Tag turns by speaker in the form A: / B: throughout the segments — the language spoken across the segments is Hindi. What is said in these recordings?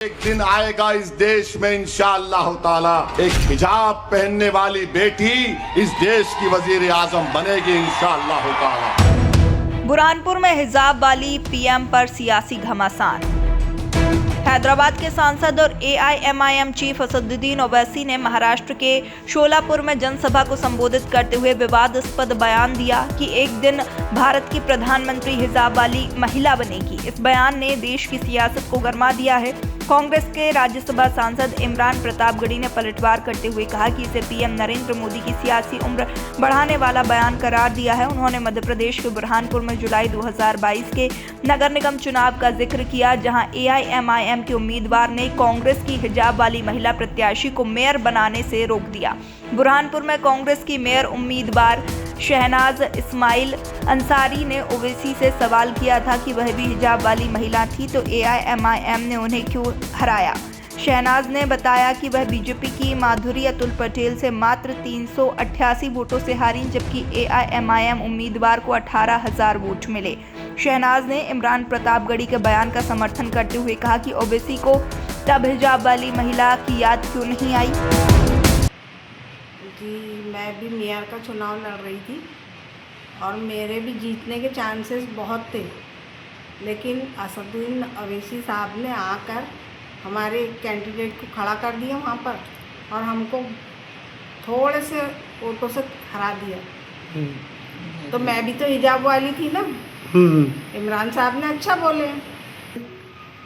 A: एक दिन आएगा इस देश में इंशाअल्लाह ताला एक हिजाब पहनने वाली बेटी इस देश की वजीर आजम बनेगी इंशाअल्लाह ताला।
B: बुरहानपुर में हिजाब वाली पीएम पर सियासी घमासान। हैदराबाद के सांसद और एआईएमआईएम चीफ असदुद्दीन ओवैसी ने महाराष्ट्र के शोलापुर में जनसभा को संबोधित करते हुए विवादास्पद बयान दिया कि एक दिन भारत की प्रधानमंत्री हिजाब वाली महिला बनेगी। इस बयान ने देश की सियासत को गरमा दिया है। कांग्रेस के राज्यसभा सांसद इमरान प्रतापगढ़ी ने पलटवार करते हुए कहा कि इसे पीएम नरेंद्र मोदी की सियासी उम्र बढ़ाने वाला बयान करार दिया है। उन्होंने मध्य प्रदेश के बुरहानपुर में जुलाई 2022 के नगर निगम चुनाव का जिक्र किया, जहां एआईएमआईएम के उम्मीदवार ने कांग्रेस की हिजाब वाली महिला प्रत्याशी को मेयर बनाने से रोक दिया। बुरहानपुर में कांग्रेस की मेयर उम्मीदवार शहनाज इस्माइल अंसारी ने ओवैसी से सवाल किया था कि वह भी हिजाब वाली महिला थी तो एआईएमआईएम ने उन्हें क्यों हराया। शहनाज ने बताया कि वह बीजेपी की माधुरी अतुल पटेल से मात्र 388 वोटों से हारी, जबकि एआईएमआईएम उम्मीदवार को 18,000 वोट मिले। शहनाज ने इमरान प्रतापगढ़ी के बयान का समर्थन करते हुए कहा कि ओवैसी को तब हिजाब वाली महिला की याद क्यों नहीं आई।
C: जी, मैं भी मेयर का चुनाव लड़ रही थी और मेरे भी जीतने के चांसेस बहुत थे, लेकिन असदुद्दीन ओवैसी साहब ने आकर हमारे कैंडिडेट को खड़ा कर दिया वहाँ पर और हमको थोड़े से वोटों से हरा दिया। तो मैं भी तो हिजाब वाली थी ना। इमरान साहब ने अच्छा बोले।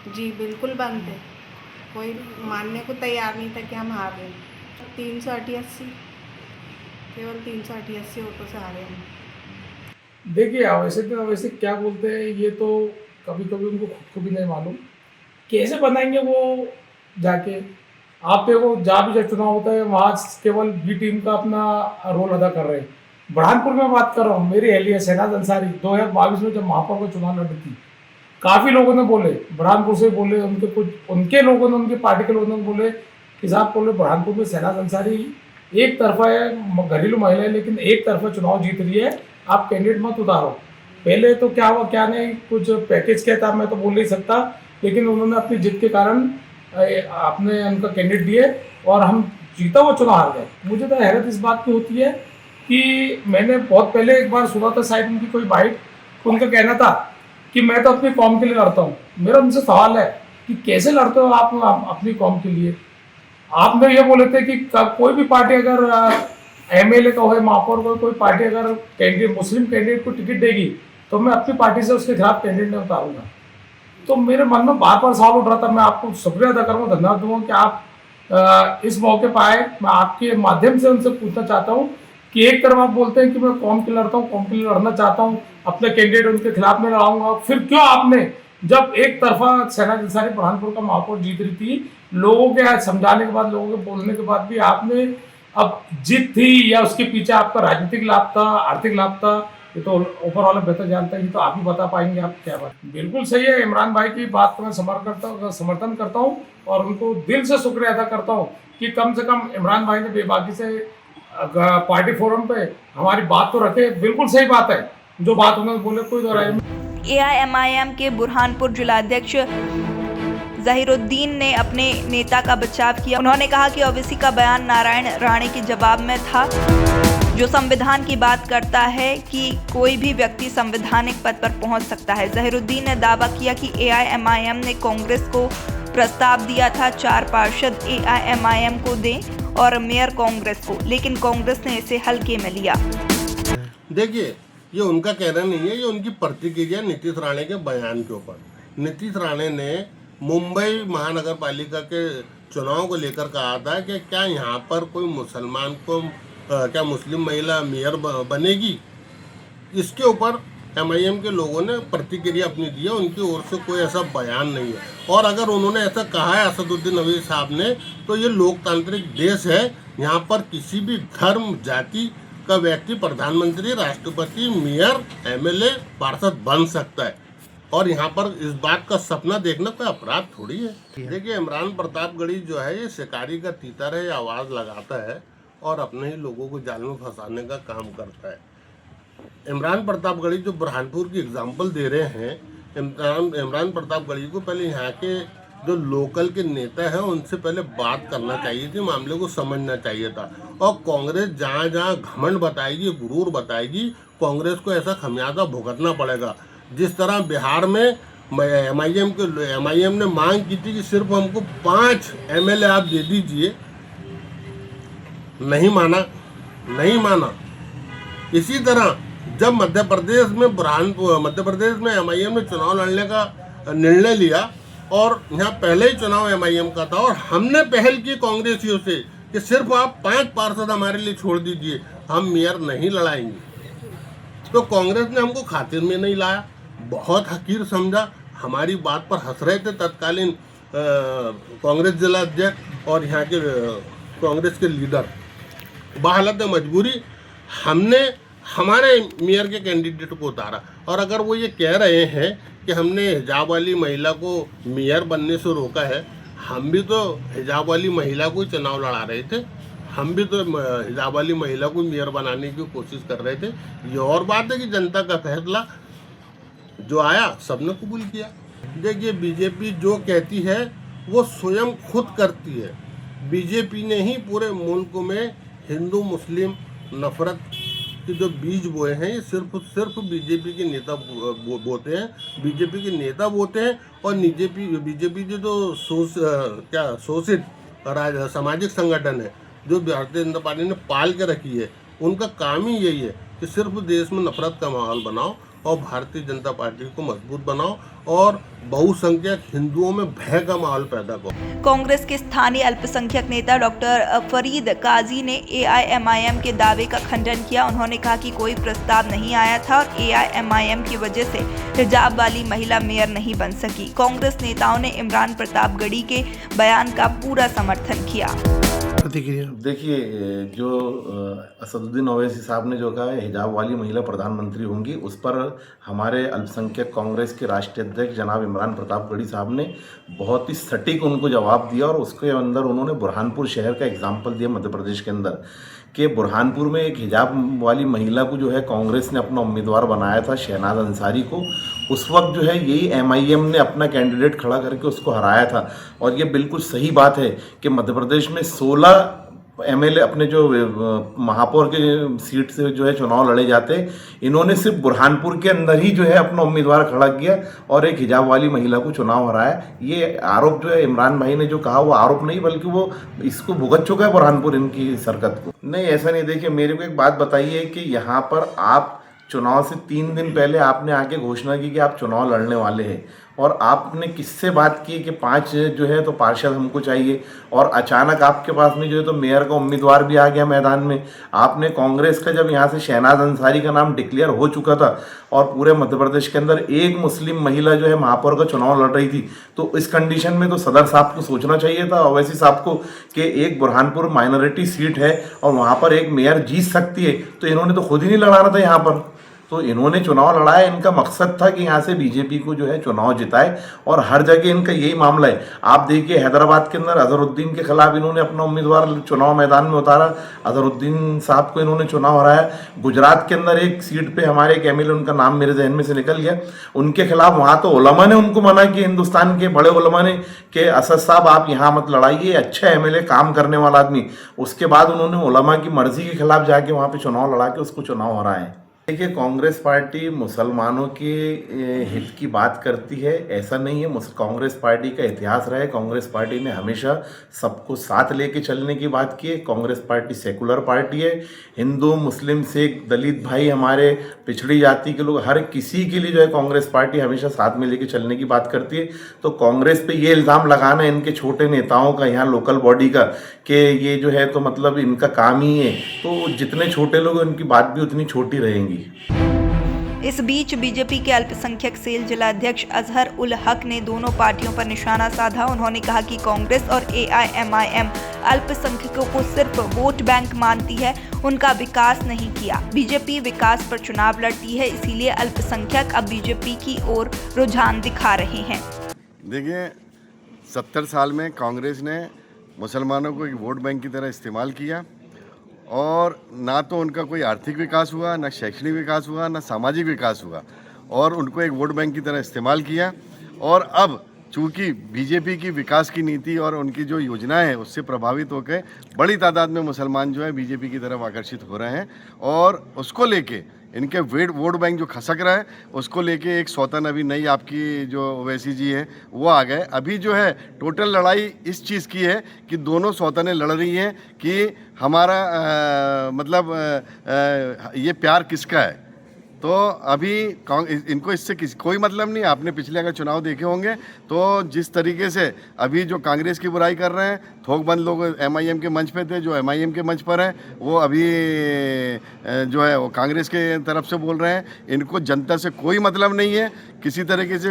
C: जी बिल्कुल बंद थे, कोई मानने को तैयार नहीं था कि हम हार गए। 388 केवल 388 वोटों से हारे हम।
D: देखिए, वैसे क्या बोलते हैं ये तो कभी कभी उनको खुद को भी नहीं मालूम कैसे बनाएंगे वो जाके। आप देखो, जहाँ भी जब चुनाव होता है वहाँ केवल बी टीम का अपना रोल अदा कर रहे हैं। बुरहानपुर में बात कर रहा हूँ, मेरी अहलिया शहनाज अंसारी 2022 में जब महापौर का चुनाव लड़ी थी, काफ़ी लोगों ने बोले, बुरहानपुर से बोले, उनके लोगों ने, उनकी पार्टी के लोगों ने बोले कि साहब बोले बुरहानपुर में शहनाज अंसारी एक तरफा है, घरेलू महिला है, लेकिन एक तरफा चुनाव जीत रही है, आप कैंडिडेट मत उतारो। पहले तो क्या हुआ क्या नहीं, कुछ पैकेज क्या था मैं तो बोल नहीं सकता, लेकिन उन्होंने अपनी जिद के कारण अपने उनका कैंडिडेट दिए और हम जीता हुआ चुनाव हार गए। मुझे तो हैरत इस बात की होती है कि मैंने बहुत पहले एक बार सुना था शायद उनकी कोई बाइट, उनका कहना था कि मैं तो अपनी कौम के लिए लड़ता हूँ। मेरा उनसे सवाल है कि कैसे लड़ते हो आप अपनी कौम के लिए। आपने ये बोले थे कि कोई भी पार्टी अगर एमएलए का हो, महापौर को, कोई पार्टी अगर कैंडिडेट मुस्लिम कैंडिडेट को टिकट देगी तो मैं अपनी पार्टी से उसके खिलाफ कैंडिडेट नहीं उतारूंगा। तो मेरे मन में बार बार सवाल उठ रहा था। मैं आपको शुक्रिया अदा करूँगा, धन्यवाद दूंगा कि आप इस मौके पर आए। मैं आपके माध्यम से उनसे पूछना चाहता हूँ कि एक तरफ आप बोलते हैं कि मैं कौम के लिए लड़ता हूँ, कौम के लिए लड़ना चाहता हूँ, अपने कैंडिडेट उनके खिलाफ में लड़ाऊंगा, फिर क्यों आपने जब एक तरफा शहनाज अंसारी बुरहानपुर का महापौर जीत रही थी, लोगों के समझाने के बाद, लोगों के बोलने के बाद भी आपने, अब जीत थी या उसके पीछे आपका राजनीतिक लाभ था, आर्थिक लाभ था, ये तो ऊपर वाला बेहतर जानता है, ये तो आप ही बता पाएंगे आप क्या बात। बिल्कुल सही है, इमरान भाई की बात को मैं समर्थन करता हूँ और उनको दिल से शुक्रिया अदा करता हूँ कि कम से कम इमरान भाई ने बेबाकी से पार्टी फोरम पे हमारी बात तो रखे। बिल्कुल सही बात है जो बात उन्होंने बोले, कोई दो राय नहीं।
B: एआईएमआईएम के बुरहानपुर जिलाध्यक्ष जहीरुद्दीन ने अपने नेता का बचाव किया। उन्होंने कहा कि ओवैसी का बयान नारायण राणे के जवाब में था, जो संविधान की बात करता है कि कोई भी व्यक्ति संवैधानिक पद पर पहुंच सकता है। जहीरुद्दीन ने दावा किया कि एआईएमआईएम ने कांग्रेस को प्रस्ताव दिया था 4 पार्षद एआईएमआईएम को दें और मेयर कांग्रेस को, लेकिन कांग्रेस ने इसे हल्के में लिया।
E: देखिए, ये उनका कहना नहीं है, ये उनकी प्रतिक्रिया नीतीश राणे के बयान के ऊपर। नीतीश राणे ने मुंबई महानगर पालिका के चुनाव को लेकर कहा था कि क्या यहाँ पर कोई मुसलमान को क्या मुस्लिम महिला मेयर बनेगी। इसके ऊपर एमआईएम के लोगों ने प्रतिक्रिया अपनी दी है, उनकी ओर से कोई ऐसा बयान नहीं है। और अगर उन्होंने ऐसा कहा है असदुद्दीन ओवैसी साहब ने, तो ये लोकतांत्रिक देश है, यहाँ पर किसी भी धर्म जाति का व्यक्ति प्रधानमंत्री, राष्ट्रपति, मेयर, एमएलए, पार्षद बन सकता है और यहाँ पर इस बात का सपना देखना कोई अपराध थोड़ी है। देखिए, इमरान प्रतापगढ़ी जो है ये शिकारी का तीतर है, ये आवाज़ लगाता है और अपने ही लोगों को जाल में फंसाने का काम करता है। इमरान प्रतापगढ़ी जो बुरहानपुर की एग्जाम्पल दे रहे हैं, इमरान प्रतापगढ़ी को पहले यहाँ के जो लोकल के नेता हैं उनसे पहले बात करना चाहिए थी, मामले को समझना चाहिए था। और कांग्रेस जहाँ जहाँ घमंड बताएगी, गुरूर बताएगी, कांग्रेस को ऐसा खमियाजा भुगतना पड़ेगा। जिस तरह बिहार में एमआईएम ने मांग की थी कि सिर्फ हमको 5 एमएलए आप दे दीजिए, नहीं माना। इसी तरह जब मध्य प्रदेश में एमआईएम ने चुनाव लड़ने का निर्णय लिया और यहाँ पहले ही चुनाव एमआईएम का था और हमने पहल की कांग्रेसियों से कि सिर्फ आप 5 पार्षद हमारे लिए छोड़ दीजिए, हम मेयर नहीं लड़ाएंगे, तो कांग्रेस ने हमको खातिर में नहीं लाया, बहुत हकीर समझा, हमारी बात पर हंस रहे थे तत्कालीन कांग्रेस जिला अध्यक्ष और यहाँ के कांग्रेस के लीडर। बहालत मजबूरी हमने हमारे मेयर के कैंडिडेट को उतारा। और अगर वो ये कह रहे हैं कि हमने हिजाब वाली महिला को मेयर बनने से रोका है, हम भी तो हिजाब वाली महिला को ही चुनाव लड़ा रहे थे, हम भी तो हिजाब वाली महिला को मेयर बनाने की कोशिश कर रहे थे। ये और बात है कि जनता का फैसला जो आया सबने कबूल किया। देखिए, बीजेपी जो कहती है वो स्वयं खुद करती है। बीजेपी ने ही पूरे मुल्क में हिंदू मुस्लिम नफरत के जो बीज बोए हैं, ये सिर्फ बीजेपी के नेता बोते हैं, बीजेपी के नेता बोते हैं। और बीजेपी जो शोषित सामाजिक संगठन है जो भारतीय जनता पार्टी ने पाल के रखी है, उनका काम ही यही है कि सिर्फ देश में नफरत का माहौल बनाओ और भारतीय जनता पार्टी को मजबूत बनाओ और बहुसंख्यक हिंदुओं में भय का माहौल पैदा करो।
B: कांग्रेस के स्थानीय अल्पसंख्यक नेता डॉक्टर फरीद काजी ने एआईएमआईएम के दावे का खंडन किया। उन्होंने कहा कि कोई प्रस्ताव नहीं आया था और एआईएमआईएम की वजह से हिजाब वाली महिला मेयर नहीं बन सकी। कांग्रेस नेताओं ने इमरान प्रतापगढ़ी के बयान का पूरा समर्थन किया।
F: देखिए, जो असदुद्दीन ओवैसी साहब ने जो कहा है हिजाब वाली महिला प्रधानमंत्री होंगी, उस पर हमारे अल्पसंख्यक कांग्रेस के राष्ट्रीय अध्यक्ष जनाब इमरान प्रतापगढ़ी साहब ने बहुत ही सटीक उनको जवाब दिया और उसके अंदर उन्होंने बुरहानपुर शहर का एग्जाम्पल दिया मध्य प्रदेश के अंदर कि बुरहानपुर में एक हिजाब वाली महिला को जो है कांग्रेस ने अपना उम्मीदवार बनाया था, शहनाज अंसारी को। उस वक्त जो है यही एमआईएम ने अपना कैंडिडेट खड़ा करके उसको हराया था। और ये बिल्कुल सही बात है कि मध्य प्रदेश में 16 एमएलए अपने जो महापौर के सीट से जो है चुनाव लड़े जाते, इन्होंने सिर्फ बुरहानपुर के अंदर ही जो है अपना उम्मीदवार खड़ा किया और एक हिजाब वाली महिला को चुनाव हराया। ये आरोप जो है इमरान भाई ने जो कहा वो आरोप नहीं, बल्कि वो इसको भुगत चुका है बुरहानपुर इनकी सरकत को। नहीं, ऐसा नहीं। देखिए, मेरे को एक बात बताइए कि यहाँ पर आप चुनाव से 3 दिन पहले आपने आके घोषणा की कि आप चुनाव लड़ने वाले हैं और आपने किससे बात की कि 5 जो है तो पार्षद हमको चाहिए, और अचानक आपके पास में जो है तो मेयर का उम्मीदवार भी आ गया मैदान में। आपने कांग्रेस का जब यहाँ से शहनाज अंसारी का नाम डिक्लेयर हो चुका था और पूरे मध्य प्रदेश के अंदर एक मुस्लिम महिला जो है महापौर का चुनाव लड़ रही थी, तो इस कंडीशन में तो सदर साहब को सोचना चाहिए था ओवैसी साहब को कि एक बुरहानपुर माइनॉरिटी सीट है और वहाँ पर एक मेयर जीत सकती है, तो इन्होंने तो खुद ही नहीं लड़ाना था यहाँ पर। तो इन्होंने चुनाव लड़ाया, इनका मकसद था कि यहाँ से बीजेपी को जो है चुनाव जिताए और हर जगह इनका यही मामला है। आप देखिए, हैदराबाद के अंदर अजहरुद्दीन के खिलाफ इन्होंने अपना उम्मीदवार चुनाव मैदान में उतारा, अजहरुद्दीन साहब को इन्होंने चुनाव हराया। गुजरात के अंदर एक सीट पे हमारे एक एमएलए, उनका नाम मेरे जहन में से निकल गया, उनके खिलाफ वहाँ तो उलमा ने उनको मना किया, हिंदुस्तान के बड़े उलमा ने कि असद साहब आप यहाँ मत लड़ाइए, अच्छा एमएलए काम करने वाला आदमी। उसके बाद उन्होंने उलमा की मर्जी के खिलाफ जाके वहाँ पे चुनाव लड़ा के उसको चुनाव हराए। देखिए, कांग्रेस पार्टी मुसलमानों के हित की बात करती है, ऐसा नहीं है। कांग्रेस पार्टी का इतिहास रहा है, कांग्रेस पार्टी ने हमेशा सबको साथ लेके चलने की बात की है। कांग्रेस पार्टी सेकुलर पार्टी है, हिंदू मुस्लिम सिख दलित भाई हमारे पिछड़ी जाति के लोग हर किसी के लिए जो है कांग्रेस पार्टी हमेशा साथ में लेके चलने की बात करती है। तो कांग्रेस पे ये इल्ज़ाम लगाना इनके छोटे नेताओं का, यहाँ लोकल बॉडी का, कि ये जो है तो मतलब इनका काम ही है, तो जितने छोटे लोग हैं उनकी बात भी उतनी छोटी रहेंगी।
B: इस बीच बीजेपी के अल्पसंख्यक सेल जिला अध्यक्ष अजहर उल हक ने दोनों पार्टियों पर निशाना साधा। उन्होंने कहा कि कांग्रेस और एआईएमआईएम अल्पसंख्यकों को सिर्फ वोट बैंक मानती है, उनका विकास नहीं किया। बीजेपी विकास पर चुनाव लड़ती है, इसीलिए अल्पसंख्यक अब बीजेपी की ओर रुझान दिखा रहे हैं।
G: देखिए, 70 साल में कांग्रेस ने मुसलमानों को एक वोट बैंक की तरह इस्तेमाल किया और ना तो उनका कोई आर्थिक विकास हुआ, ना शैक्षणिक विकास हुआ, ना सामाजिक विकास हुआ, और उनको एक वोट बैंक की तरह इस्तेमाल किया। और अब चूँकि बीजेपी की विकास की नीति और उनकी जो योजनाएं हैं उससे प्रभावित होकर बड़ी तादाद में मुसलमान जो है बीजेपी की तरफ आकर्षित हो रहे हैं और उसको लेके इनके वोट बैंक जो खसक रहा है उसको लेके एक सौतन अभी नई आपकी जो ओवैसी जी है वो आ गए। अभी जो है टोटल लड़ाई इस चीज़ की है कि दोनों सौतनें लड़ रही हैं कि हमारा ये प्यार किसका है। तो अभी इनको इससे कोई मतलब नहीं। आपने पिछले अगर चुनाव देखे होंगे तो जिस तरीके से अभी जो कांग्रेस की बुराई कर रहे हैं, थोकबंद लोग MIM के मंच पे थे, जो MIM के मंच पर हैं वो अभी जो है वो कांग्रेस के तरफ से बोल रहे हैं। इनको जनता से कोई मतलब नहीं है, किसी तरीके से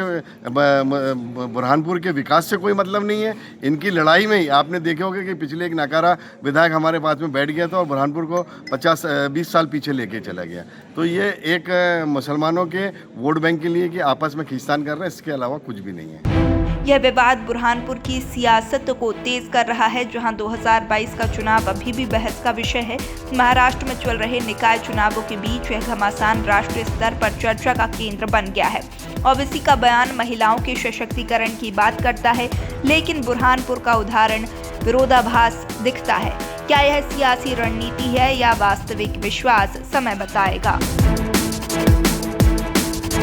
G: बुरहानपुर के विकास से कोई मतलब नहीं है। इनकी लड़ाई में ही आपने देखे होंगे कि पिछले एक नाकारा विधायक हमारे पास में बैठ गया था और बुरहानपुर को 50-20 साल पीछे लेके चला गया। तो ये एक मुसलमानों के वोट बैंक के लिए कि आपस में खींचतान कर रहे हैं, इसके अलावा कुछ भी नहीं है।
B: यह विवाद बुरहानपुर की सियासत को तेज कर रहा है, जहां 2022 का चुनाव अभी भी बहस का विषय है। महाराष्ट्र में चल रहे निकाय चुनावों के बीच यह घमासान राष्ट्रीय स्तर पर चर्चा का केंद्र बन गया है। ओवैसी का बयान महिलाओं के सशक्तिकरण की बात करता है, लेकिन बुरहानपुर का उदाहरण विरोधाभास दिखता है। क्या यह सियासी रणनीति है या वास्तविक विश्वास, समय बताएगा।